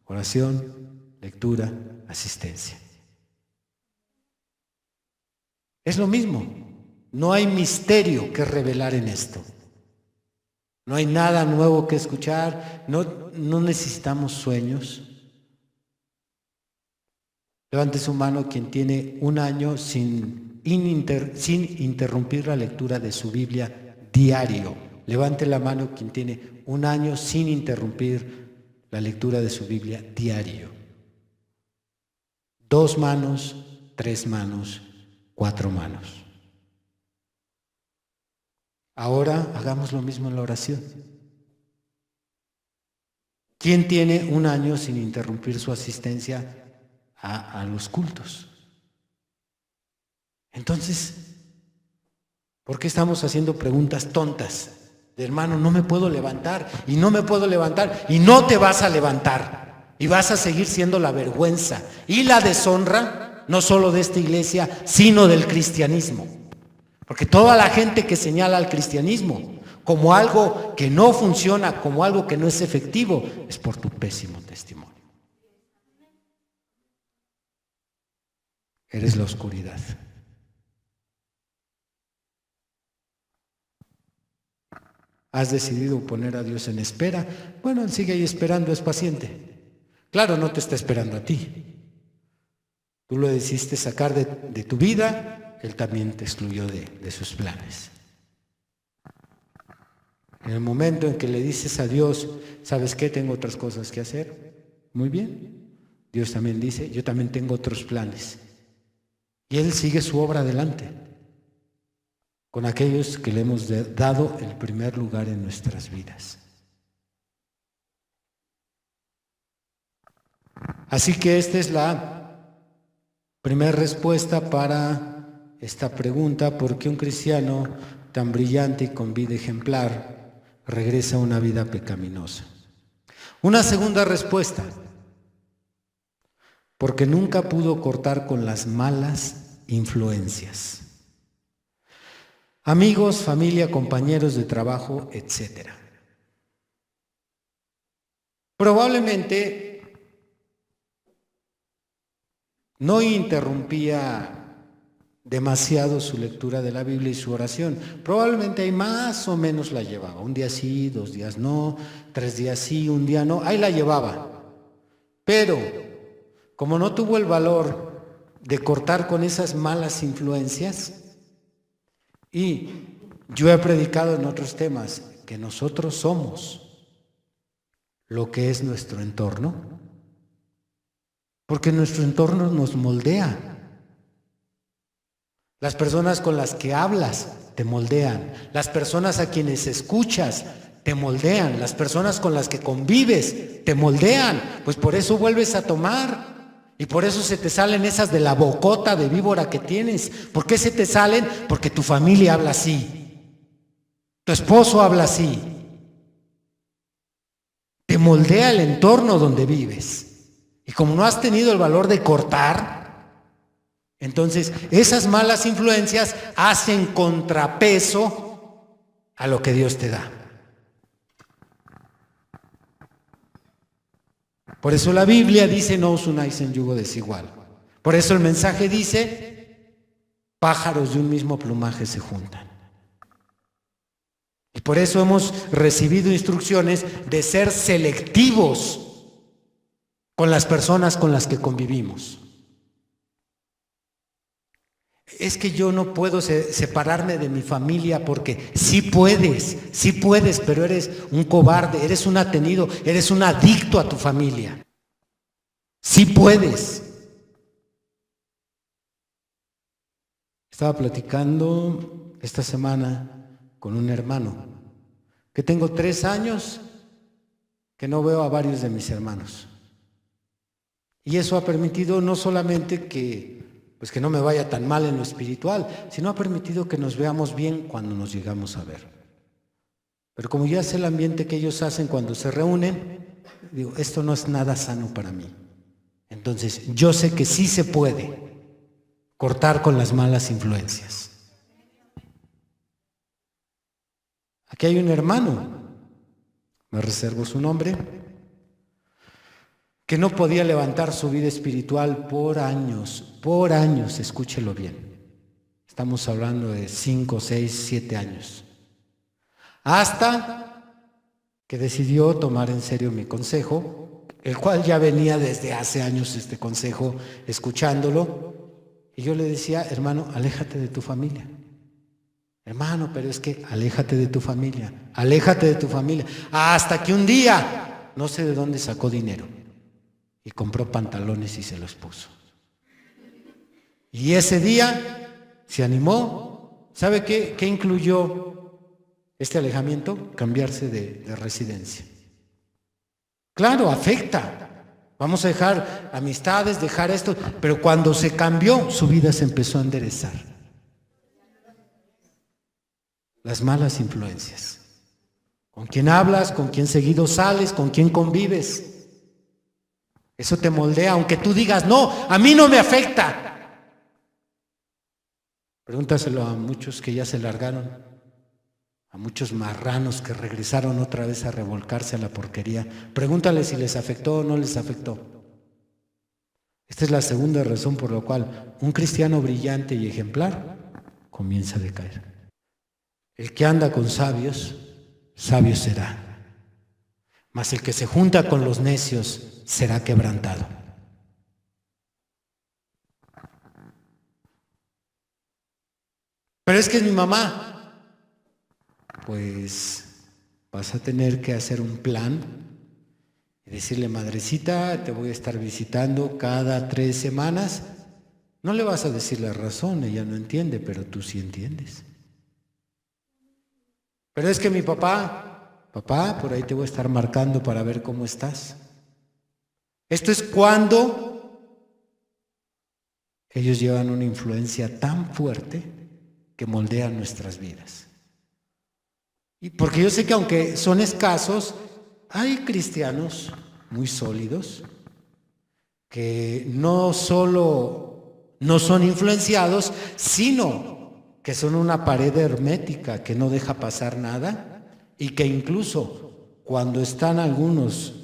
oración, lectura, asistencia. Es lo mismo, no hay misterio que revelar en esto. No hay nada nuevo que escuchar, no necesitamos sueños. Levante su mano quien tiene un año sin interrumpir la lectura de su Biblia diario. Levante la mano quien tiene un año sin interrumpir la lectura de su Biblia diario. 2 manos, 3 manos, 4 manos. Ahora hagamos lo mismo en la oración. ¿Quién tiene un año sin interrumpir su asistencia a los cultos? Entonces, ¿por qué estamos haciendo preguntas tontas? De hermano, no me puedo levantar y no me puedo levantar y no te vas a levantar y vas a seguir siendo la vergüenza y la deshonra, no solo de esta iglesia, sino del cristianismo. Porque toda la gente que señala al cristianismo como algo que no funciona, como algo que no es efectivo, es por tu pésimo testimonio. Eres la oscuridad. ¿Has decidido poner a Dios en espera? Bueno, Él sigue ahí esperando, es paciente. Claro, no te está esperando a ti. Tú lo decidiste sacar de tu vida, Él también te excluyó de sus planes. En el momento en que le dices a Dios, ¿sabes qué? Tengo otras cosas que hacer. Muy bien. Dios también dice, yo también tengo otros planes. Y Él sigue su obra adelante con aquellos que le hemos dado el primer lugar en nuestras vidas. Así que esta es la primera respuesta para esta pregunta: ¿por qué un cristiano tan brillante y con vida ejemplar regresa a una vida pecaminosa? Una segunda respuesta: porque nunca pudo cortar con las malas influencias. Amigos, familia, compañeros de trabajo, etc. Probablemente no interrumpía demasiado su lectura de la Biblia y su oración. Probablemente ahí más o menos la llevaba. Un día sí, 2 días no, 3 días sí, un día no. Ahí la llevaba. Pero como no tuvo el valor de cortar con esas malas influencias, y yo he predicado en otros temas que nosotros somos lo que es nuestro entorno, porque nuestro entorno nos moldea. Las personas con las que hablas te moldean, las personas a quienes escuchas te moldean, las personas con las que convives te moldean, pues por eso vuelves a tomar. Y por eso se te salen esas de la bocota de víbora que tienes. ¿Por qué se te salen? Porque tu familia habla así, tu esposo habla así. Te moldea el entorno donde vives. Y como no has tenido el valor de cortar, entonces esas malas influencias hacen contrapeso a lo que Dios te da. Por eso la Biblia dice, no os unáis en yugo desigual. Por eso el mensaje dice, pájaros de un mismo plumaje se juntan. Y por eso hemos recibido instrucciones de ser selectivos con las personas con las que convivimos. Es que yo no puedo separarme de mi familia porque sí puedes, pero eres un cobarde, eres un atenido, eres un adicto a tu familia. Sí puedes. Estaba platicando esta semana con un hermano que tengo 3 años que no veo a varios de mis hermanos. Y eso ha permitido no solamente que no me vaya tan mal en lo espiritual, sino ha permitido que nos veamos bien cuando nos llegamos a ver. Pero como ya sé el ambiente que ellos hacen cuando se reúnen, digo, esto no es nada sano para mí. Entonces, yo sé que sí se puede cortar con las malas influencias. Aquí hay un hermano, me reservo su nombre, que no podía levantar su vida espiritual por años, escúchelo bien. Estamos hablando de 5, 6, 7 años. Hasta que decidió tomar en serio mi consejo, el cual ya venía desde hace años este consejo escuchándolo, y yo le decía, hermano, aléjate de tu familia. Hermano, pero es que aléjate de tu familia, hasta que un día, no sé de dónde sacó dinero, y compró pantalones y se los puso. Y ese día se animó. ¿Sabe qué incluyó este alejamiento? Cambiarse de residencia. Claro, afecta. Vamos a dejar amistades, dejar esto, pero cuando se cambió, su vida se empezó a enderezar. Las malas influencias. ¿Con quién hablas? ¿Con quién seguido sales? ¿Con quién convives? Eso te moldea, aunque tú digas, no, a mí no me afecta. Pregúntaselo a muchos que ya se largaron, a muchos marranos que regresaron otra vez a revolcarse a la porquería. Pregúntale si les afectó o no les afectó. Esta es la segunda razón por la cual un cristiano brillante y ejemplar comienza a decaer. El que anda con sabios, sabio será. Mas el que se junta con los necios será quebrantado. Pero es que es mi mamá. Pues vas a tener que hacer un plan y decirle, madrecita, te voy a estar visitando cada 3 semanas. No le vas a decir la razón, ella no entiende, pero tú sí entiendes. Pero es que mi papá, por ahí te voy a estar marcando para ver cómo estás. Esto es cuando ellos llevan una influencia tan fuerte que moldea nuestras vidas. Y porque yo sé que aunque son escasos, hay cristianos muy sólidos que no solo no son influenciados, sino que son una pared hermética que no deja pasar nada y que incluso cuando están algunos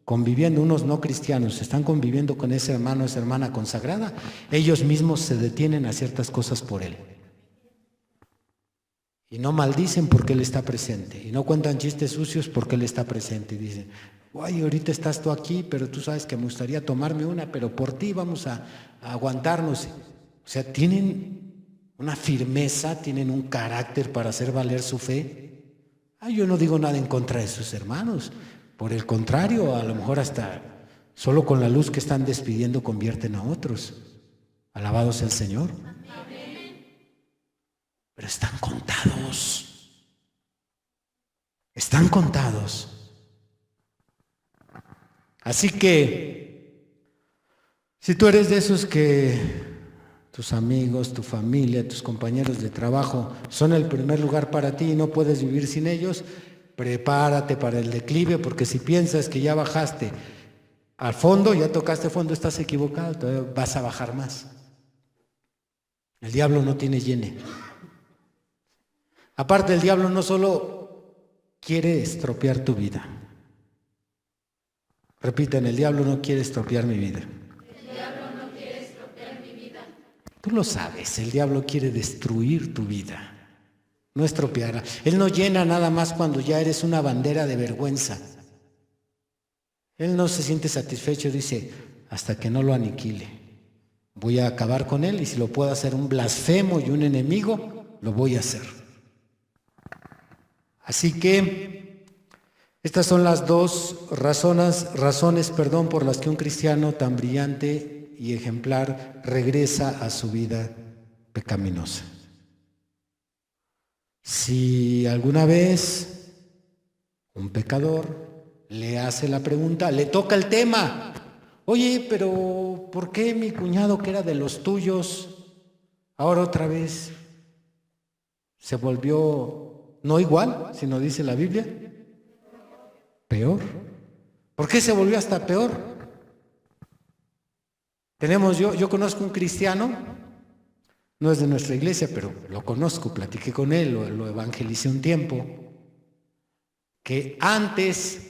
conviviendo, unos no cristianos, están conviviendo con ese hermano, esa hermana consagrada, ellos mismos se detienen a ciertas cosas por él. Y no maldicen porque Él está presente. Y no cuentan chistes sucios porque Él está presente. Y dicen, ay, ahorita estás tú aquí, pero tú sabes que me gustaría tomarme una, pero por ti vamos a aguantarnos. O sea, tienen una firmeza, tienen un carácter para hacer valer su fe. Ay, yo no digo nada en contra de sus hermanos. Por el contrario, a lo mejor hasta solo con la luz que están despidiendo convierten a otros. Alabado sea el Señor. Pero están contados. Están contados. Así que, si tú eres de esos que tus amigos, tu familia, tus compañeros de trabajo son el primer lugar para ti y no puedes vivir sin ellos, prepárate para el declive, porque si piensas que ya bajaste al fondo, ya tocaste fondo, estás equivocado, todavía vas a bajar más. El diablo no tiene llene. Aparte, el diablo no solo quiere estropear tu vida. Repiten, el diablo no quiere estropear mi vida. El diablo no quiere estropear mi vida. Tú lo sabes, el diablo quiere destruir tu vida, no estropearla. Él no llena nada más cuando ya eres una bandera de vergüenza. Él no se siente satisfecho, dice, hasta que no lo aniquile. Voy a acabar con él y si lo puedo hacer un blasfemo y un enemigo, lo voy a hacer. Así que estas son las dos razones, por las que un cristiano tan brillante y ejemplar regresa a su vida pecaminosa. Si alguna vez un pecador le hace la pregunta, le toca el tema, oye, pero ¿por qué mi cuñado que era de los tuyos ahora otra vez se volvió no igual, sino dice la Biblia, peor? ¿Por qué se volvió hasta peor? Yo conozco un cristiano, no es de nuestra iglesia, pero lo conozco, platiqué con él, lo evangelicé un tiempo, que antes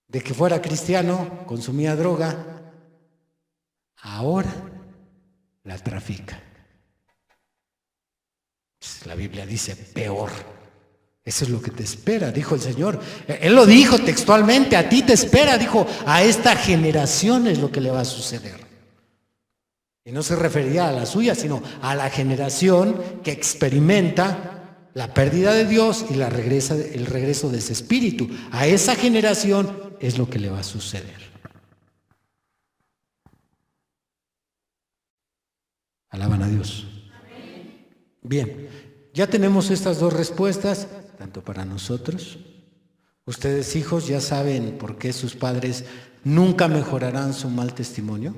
de que fuera cristiano consumía droga, ahora la trafica. La Biblia dice peor. Eso es lo que te espera, dijo el Señor. Él lo dijo textualmente, a ti te espera, dijo, a esta generación es lo que le va a suceder. Y no se refería a la suya, sino a la generación que experimenta la pérdida de Dios y el regreso de ese espíritu. A esa generación es lo que le va a suceder. Alaban a Dios. Bien, ya tenemos estas dos respuestas, tanto para nosotros. Ustedes, hijos, ya saben por qué sus padres nunca mejorarán su mal testimonio.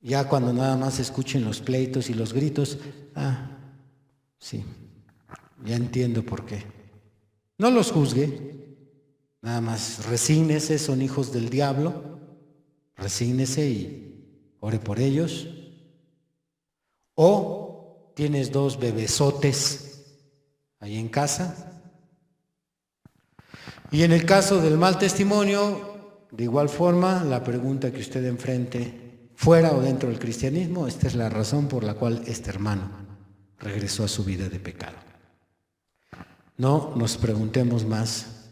Ya cuando nada más escuchen los pleitos y los gritos, sí, ya entiendo por qué. No los juzgue, nada más resígnese, son hijos del diablo, resígnese y ore por ellos. O tienes dos bebesotes ahí en casa. Y en el caso del mal testimonio, de igual forma, la pregunta que usted enfrente, fuera o dentro del cristianismo, esta es la razón por la cual este hermano regresó a su vida de pecado. No nos preguntemos más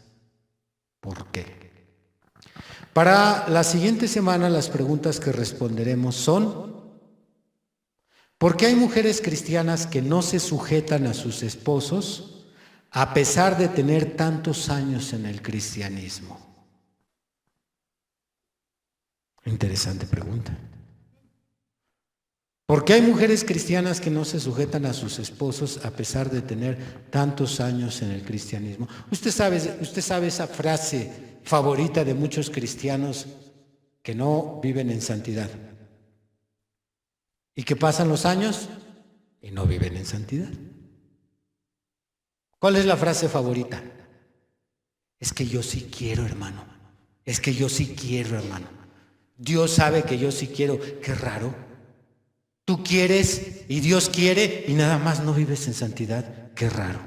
por qué. Para la siguiente semana, las preguntas que responderemos son: ¿Por qué hay mujeres cristianas que no se sujetan a sus esposos a pesar de tener tantos años en el cristianismo? Interesante pregunta. ¿Por qué hay mujeres cristianas que no se sujetan a sus esposos a pesar de tener tantos años en el cristianismo? Usted sabe esa frase favorita de muchos cristianos que no viven en santidad y que pasan los años y no viven en santidad. ¿Cuál es la frase favorita? Es que yo sí quiero, hermano. Es que yo sí quiero, hermano. Dios sabe que yo sí quiero. Qué raro. Tú quieres y Dios quiere y nada más no vives en santidad. Qué raro.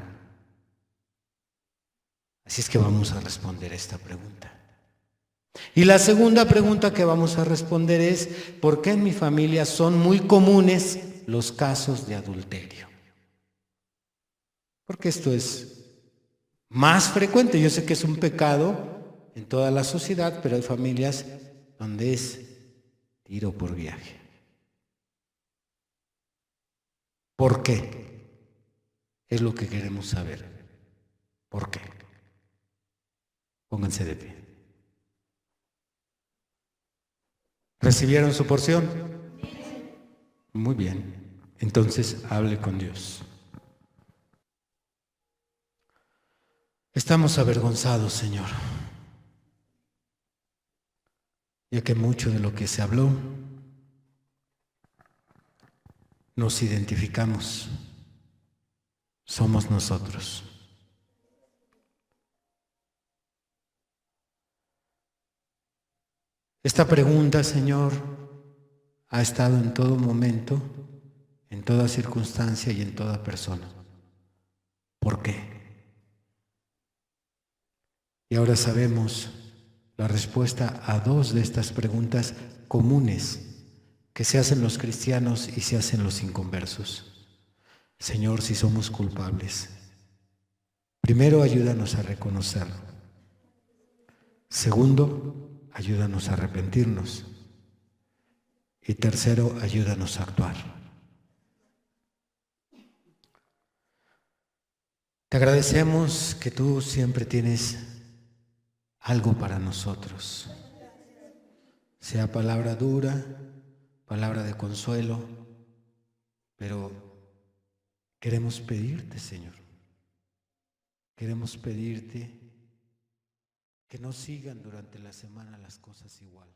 Así es que vamos a responder esta pregunta. Y la segunda pregunta que vamos a responder es: ¿por qué en mi familia son muy comunes los casos de adulterio? Porque esto es más frecuente. Yo sé que es un pecado en toda la sociedad, pero hay familias donde es tiro por viaje. ¿Por qué? Es lo que queremos saber. ¿Por qué? Pónganse de pie. ¿Recibieron su porción? Muy bien. Entonces hable con Dios. Estamos avergonzados, Señor, ya que mucho de lo que se habló nos identificamos. Somos nosotros. Esta pregunta, Señor, ha estado en todo momento, en toda circunstancia y en toda persona. ¿Por qué? Y ahora sabemos la respuesta a dos de estas preguntas comunes que se hacen los cristianos y se hacen los inconversos. Señor, si somos culpables, primero ayúdanos a reconocerlo. Segundo, ayúdanos a arrepentirnos. Y tercero, ayúdanos a actuar. Te agradecemos que tú siempre tienes algo para nosotros, sea palabra dura, palabra de consuelo, pero queremos pedirte, Señor, queremos pedirte que no sigan durante la semana las cosas igual.